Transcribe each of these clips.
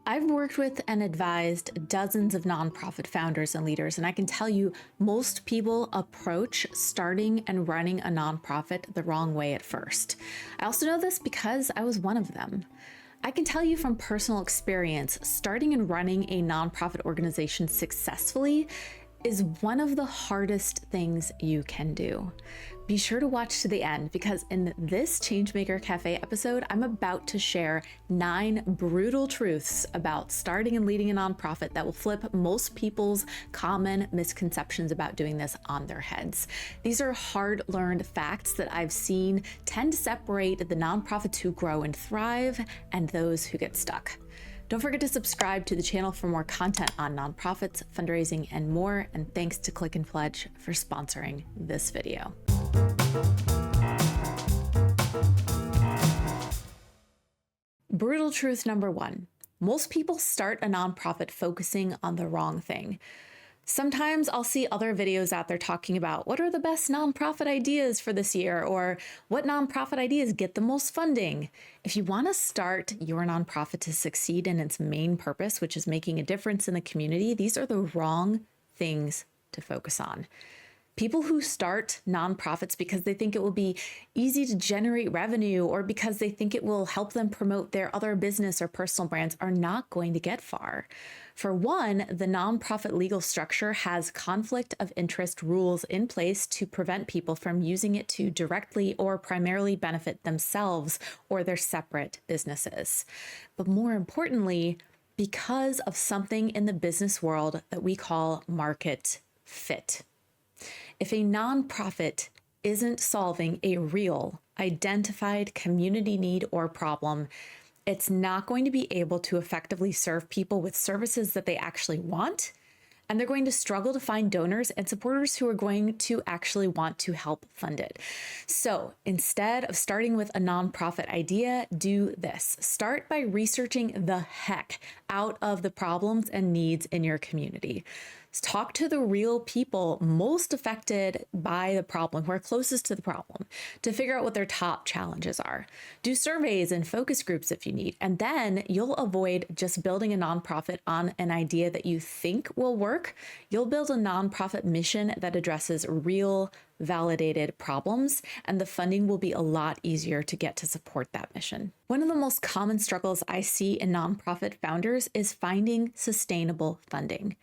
I've worked with and advised dozens of nonprofit founders and leaders, and I can tell you most people approach starting and running a nonprofit the wrong way at first. I also know this because I was one of them. I can tell you from personal experience, starting and running a nonprofit organization successfully is one of the hardest things you can do. Be sure to watch to the end because in this Changemaker Cafe episode, I'm about to share 9 brutal truths about starting and leading a nonprofit that will flip most people's common misconceptions about doing this on their heads. These are hard-learned facts that I've seen tend to separate the nonprofits who grow and thrive and those who get stuck. Don't forget to subscribe to the channel for more content on nonprofits, fundraising, and more. And thanks to Click and Pledge for sponsoring this video. Brutal truth number 1. Most people start a nonprofit focusing on the wrong thing. Sometimes I'll see other videos out there talking about what are the best nonprofit ideas for this year or what nonprofit ideas get the most funding. If you want to start your nonprofit to succeed in its main purpose, which is making a difference in the community, these are the wrong things to focus on. People who start nonprofits because they think it will be easy to generate revenue or because they think it will help them promote their other business or personal brands are not going to get far. For one, the nonprofit legal structure has conflict of interest rules in place to prevent people from using it to directly or primarily benefit themselves or their separate businesses. But more importantly, because of something in the business world that we call market fit. If a nonprofit isn't solving a real, identified community need or problem, it's not going to be able to effectively serve people with services that they actually want, and they're going to struggle to find donors and supporters who are going to actually want to help fund it. So instead of starting with a nonprofit idea, do this. Start by researching the heck out of the problems and needs in your community. Talk to the real people most affected by the problem, who are closest to the problem, to figure out what their top challenges are. Do surveys and focus groups if you need, and then you'll avoid just building a nonprofit on an idea that you think will work. You'll build a nonprofit mission that addresses real, validated problems, and the funding will be a lot easier to get to support that mission. One of the most common struggles I see in nonprofit founders is finding sustainable funding.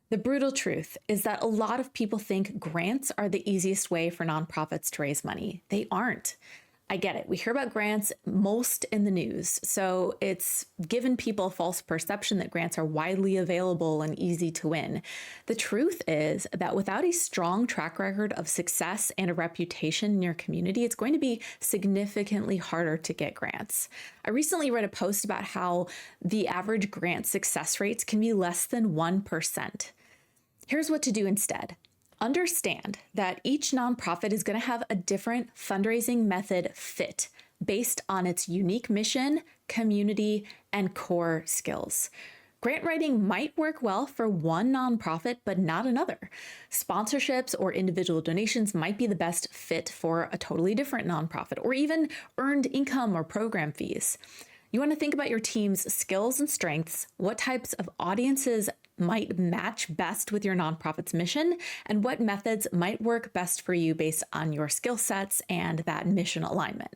The brutal truth is that a lot of people think grants are the easiest way for nonprofits to raise money. They aren't. I get it. We hear about grants most in the news, so it's given people a false perception that grants are widely available and easy to win. The truth is that without a strong track record of success and a reputation in your community, it's going to be significantly harder to get grants. I recently read a post about how the average grant success rates can be less than 1%. Here's what to do instead. Understand that each nonprofit is going to have a different fundraising method fit based on its unique mission, community, and core skills. Grant writing might work well for one nonprofit, but not another. Sponsorships or individual donations might be the best fit for a totally different nonprofit, or even earned income or program fees. You want to think about your team's skills and strengths, what types of audiences might match best with your nonprofit's mission, and what methods might work best for you based on your skill sets and that mission alignment.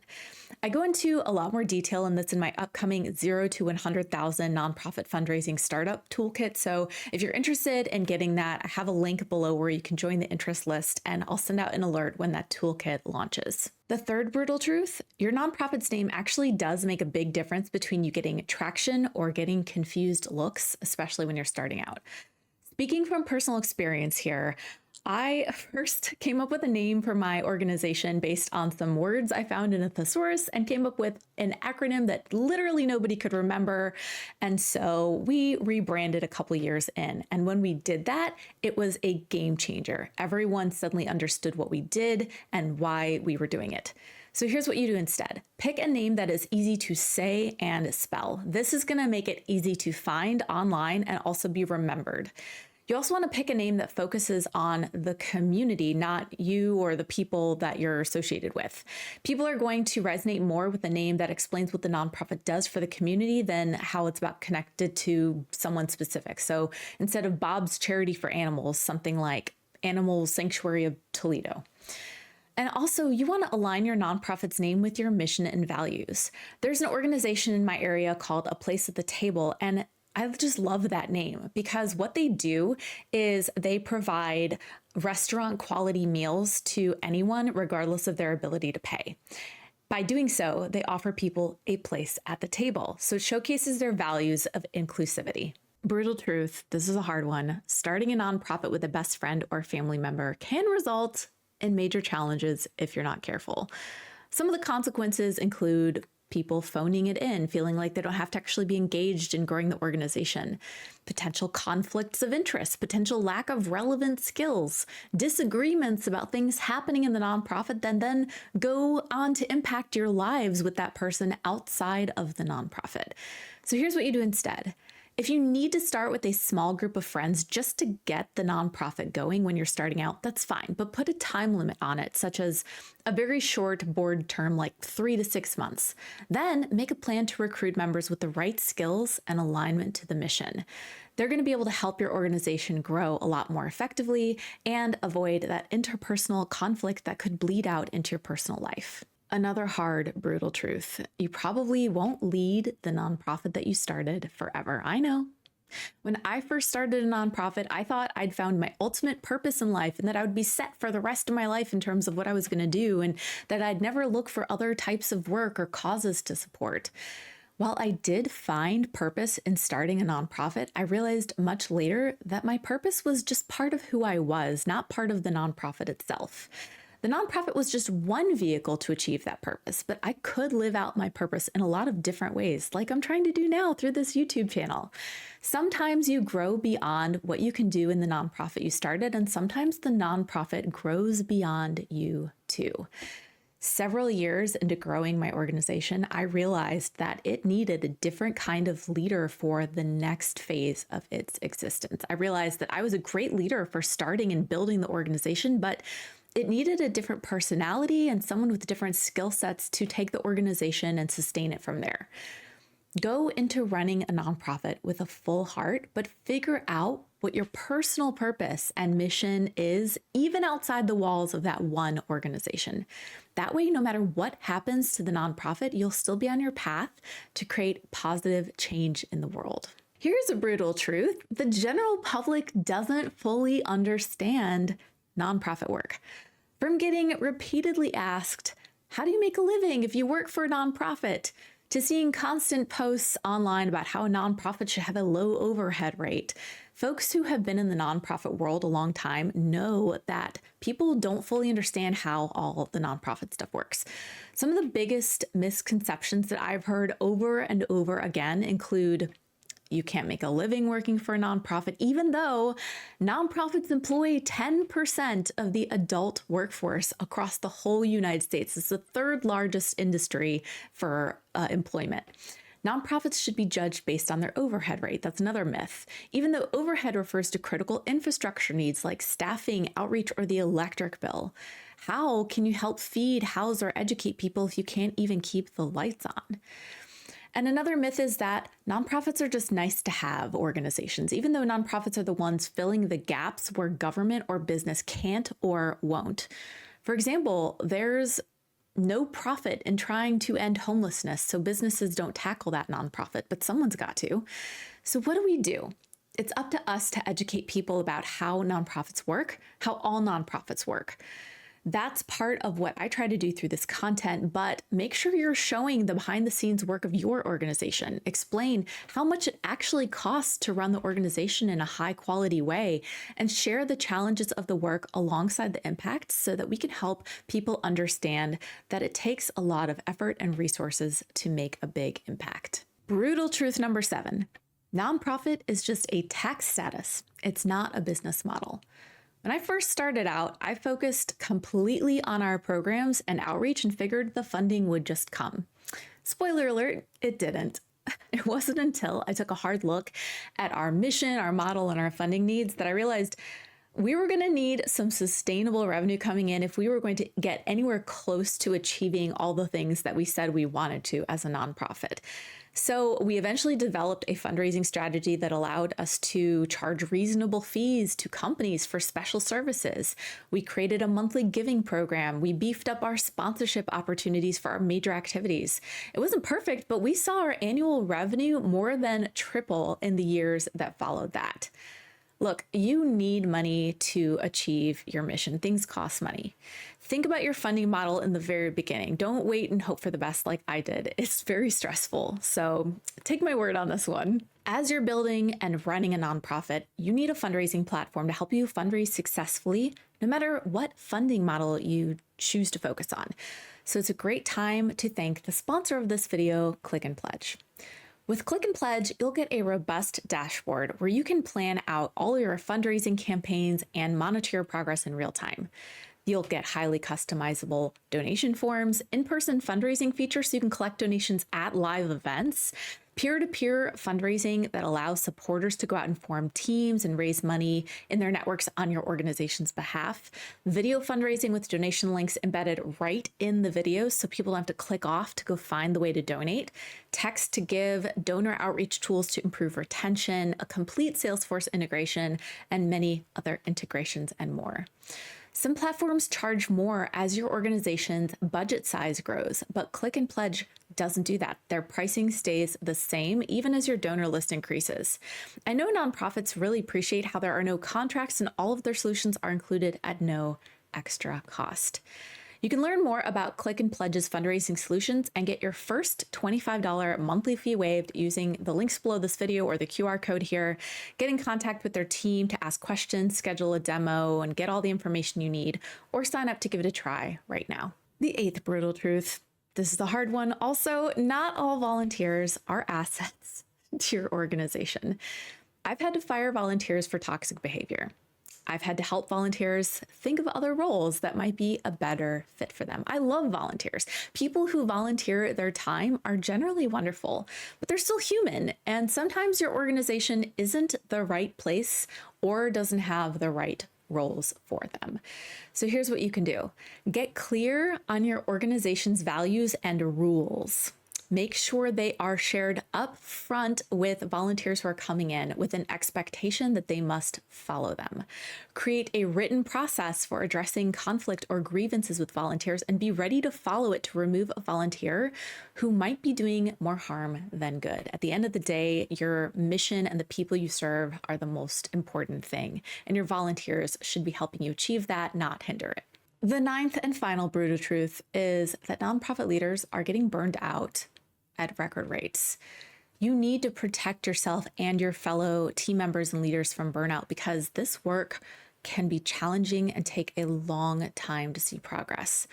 I go into a lot more detail in this in my upcoming 0 to 100,000 nonprofit fundraising startup toolkit. So if you're interested in getting that, I have a link below where you can join the interest list, and I'll send out an alert when that toolkit launches. The third brutal truth, your nonprofit's name actually does make a big difference between you getting traction or getting confused looks, especially when you're starting out. Speaking from personal experience here, I first came up with a name for my organization based on some words I found in a thesaurus and came up with an acronym that literally nobody could remember. And so we rebranded a couple years in. And when we did that, it was a game changer. Everyone suddenly understood what we did and why we were doing it. So here's what you do instead. Pick a name that is easy to say and spell. This is going to make it easy to find online and also be remembered. You also want to pick a name that focuses on the community, not you or the people that you're associated with. People are going to resonate more with a name that explains what the nonprofit does for the community than how it's about connected to someone specific. So instead of Bob's Charity for Animals, something like Animal Sanctuary of Toledo. And also, you want to align your nonprofit's name with your mission and values. There's an organization in my area called A Place at the Table, and I just love that name because what they do is they provide restaurant quality meals to anyone, regardless of their ability to pay. By doing so, they offer people a place at the table. So it showcases their values of inclusivity. Brutal truth, this is a hard one. Starting a nonprofit with a best friend or family member can result in major challenges if you're not careful. Some of the consequences include people phoning it in, feeling like they don't have to actually be engaged in growing the organization, potential conflicts of interest, potential lack of relevant skills, disagreements about things happening in the nonprofit that then go on to impact your lives with that person outside of the nonprofit. So here's what you do instead. If you need to start with a small group of friends just to get the nonprofit going when you're starting out, that's fine, but put a time limit on it, such as a very short board term, like 3 to 6 months. Then make a plan to recruit members with the right skills and alignment to the mission. They're going to be able to help your organization grow a lot more effectively and avoid that interpersonal conflict that could bleed out into your personal life. Another hard, brutal truth. You probably won't lead the nonprofit that you started forever. I know. When I first started a nonprofit, I thought I'd found my ultimate purpose in life and that I would be set for the rest of my life in terms of what I was going to do and that I'd never look for other types of work or causes to support. While I did find purpose in starting a nonprofit, I realized much later that my purpose was just part of who I was, not part of the nonprofit itself. The nonprofit was just one vehicle to achieve that purpose, but I could live out my purpose in a lot of different ways, like I'm trying to do now through this YouTube channel. Sometimes you grow beyond what you can do in the nonprofit you started, and sometimes the nonprofit grows beyond you too. Several years into growing my organization, I realized that it needed a different kind of leader for the next phase of its existence. I realized that I was a great leader for starting and building the organization, but it needed a different personality and someone with different skill sets to take the organization and sustain it from there. Go into running a nonprofit with a full heart, but figure out what your personal purpose and mission is, even outside the walls of that one organization. That way, no matter what happens to the nonprofit, you'll still be on your path to create positive change in the world. Here's a brutal truth. The general public doesn't fully understand nonprofit work. From getting repeatedly asked, how do you make a living if you work for a nonprofit? To seeing constant posts online about how a nonprofit should have a low overhead rate. Folks who have been in the nonprofit world a long time know that people don't fully understand how all the nonprofit stuff works. Some of the biggest misconceptions that I've heard over and over again include you can't make a living working for a nonprofit, even though nonprofits employ 10% of the adult workforce across the whole United States. It's the third largest industry for employment. Nonprofits should be judged based on their overhead rate. That's another myth. Even though overhead refers to critical infrastructure needs like staffing, outreach, or the electric bill. How can you help feed, house, or educate people if you can't even keep the lights on? And another myth is that nonprofits are just nice to have organizations, even though nonprofits are the ones filling the gaps where government or business can't or won't. For example, there's no profit in trying to end homelessness, so businesses don't tackle that nonprofit, but someone's got to. So what do? It's up to us to educate people about how nonprofits work, how all nonprofits work. That's part of what I try to do through this content, but make sure you're showing the behind the scenes work of your organization. Explain how much it actually costs to run the organization in a high quality way, and share the challenges of the work alongside the impact so that we can help people understand that it takes a lot of effort and resources to make a big impact. Brutal truth number 7. Nonprofit is just a tax status. It's not a business model. When I first started out, I focused completely on our programs and outreach and figured the funding would just come. Spoiler alert, it didn't. It wasn't until I took a hard look at our mission, our model, and our funding needs that I realized we were going to need some sustainable revenue coming in if we were going to get anywhere close to achieving all the things that we said we wanted to as a nonprofit. So we eventually developed a fundraising strategy that allowed us to charge reasonable fees to companies for special services. We created a monthly giving program. We beefed up our sponsorship opportunities for our major activities. It wasn't perfect, but we saw our annual revenue more than triple in the years that followed that. Look, you need money to achieve your mission. Things cost money. Think about your funding model in the very beginning. Don't wait and hope for the best like I did. It's very stressful. So take my word on this one. As you're building and running a nonprofit, you need a fundraising platform to help you fundraise successfully, no matter what funding model you choose to focus on. So it's a great time to thank the sponsor of this video, Click and Pledge. With Click and Pledge, you'll get a robust dashboard where you can plan out all your fundraising campaigns and monitor your progress in real time. You'll get highly customizable donation forms, in-person fundraising features so you can collect donations at live events, peer-to-peer fundraising that allows supporters to go out and form teams and raise money in their networks on your organization's behalf, video fundraising with donation links embedded right in the videos so people don't have to click off to go find the way to donate, text to give, donor outreach tools to improve retention, a complete Salesforce integration, and many other integrations and more. Some platforms charge more as your organization's budget size grows, but Click and Pledge doesn't do that. Their pricing stays the same even as your donor list increases. I know nonprofits really appreciate how there are no contracts and all of their solutions are included at no extra cost. You can learn more about Click and Pledge's fundraising solutions and get your first $25 monthly fee waived using the links below this video or the QR code here. Get in contact with their team to ask questions, schedule a demo, and get all the information you need, or sign up to give it a try right now. The eighth brutal truth. This is the hard one. Also, not all volunteers are assets to your organization. I've had to fire volunteers for toxic behavior. I've had to help volunteers think of other roles that might be a better fit for them. I love volunteers. People who volunteer their time are generally wonderful, but they're still human. And sometimes your organization isn't the right place or doesn't have the right roles for them. So here's what you can do. Get clear on your organization's values and rules. Make sure they are shared up front with volunteers who are coming in with an expectation that they must follow them. Create a written process for addressing conflict or grievances with volunteers and be ready to follow it to remove a volunteer who might be doing more harm than good. At the end of the day, your mission and the people you serve are the most important thing, and your volunteers should be helping you achieve that, not hinder it. The ninth and final brutal truth is that nonprofit leaders are getting burned out at record rates. You need to protect yourself and your fellow team members and leaders from burnout because this work can be challenging and take a long time to see progress.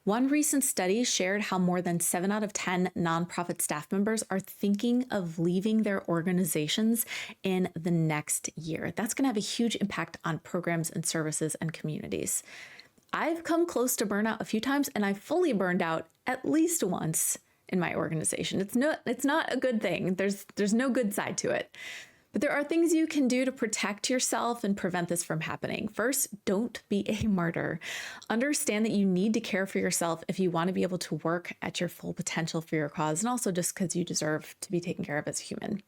One recent study shared how more than 7 out of 10 nonprofit staff members are thinking of leaving their organizations in the next year. That's going to have a huge impact on programs and services and communities. I've come close to burnout a few times, and I've fully burned out at least once in my organization. It's not a good thing. There's no good side to it. But there are things you can do to protect yourself and prevent this from happening. First, don't be a martyr. Understand that you need to care for yourself if you want to be able to work at your full potential for your cause, and also just because you deserve to be taken care of as a human.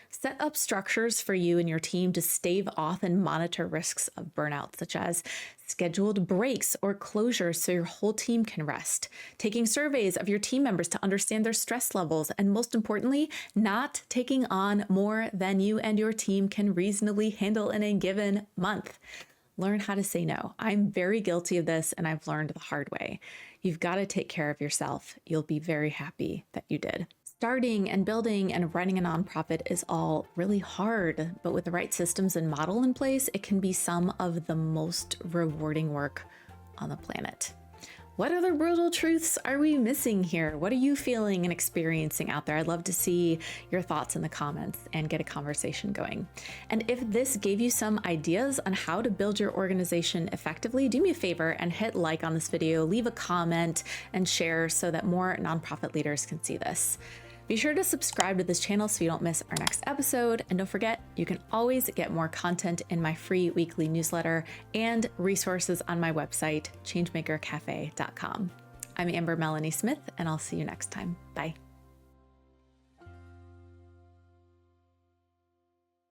Set up structures for you and your team to stave off and monitor risks of burnout, such as scheduled breaks or closures so your whole team can rest, taking surveys of your team members to understand their stress levels, and most importantly, not taking on more than you and your team can reasonably handle in a given month. Learn how to say no. I'm very guilty of this, and I've learned the hard way. You've got to take care of yourself. You'll be very happy that you did. Starting and building and running a nonprofit is all really hard, but with the right systems and model in place, it can be some of the most rewarding work on the planet. What other brutal truths are we missing here? What are you feeling and experiencing out there? I'd love to see your thoughts in the comments and get a conversation going. And if this gave you some ideas on how to build your organization effectively, do me a favor and hit like on this video, leave a comment and share so that more nonprofit leaders can see this. Be sure to subscribe to this channel so you don't miss our next episode. And don't forget, you can always get more content in my free weekly newsletter and resources on my website, changemakercafe.com. I'm Amber Melanie Smith, and I'll see you next time. Bye.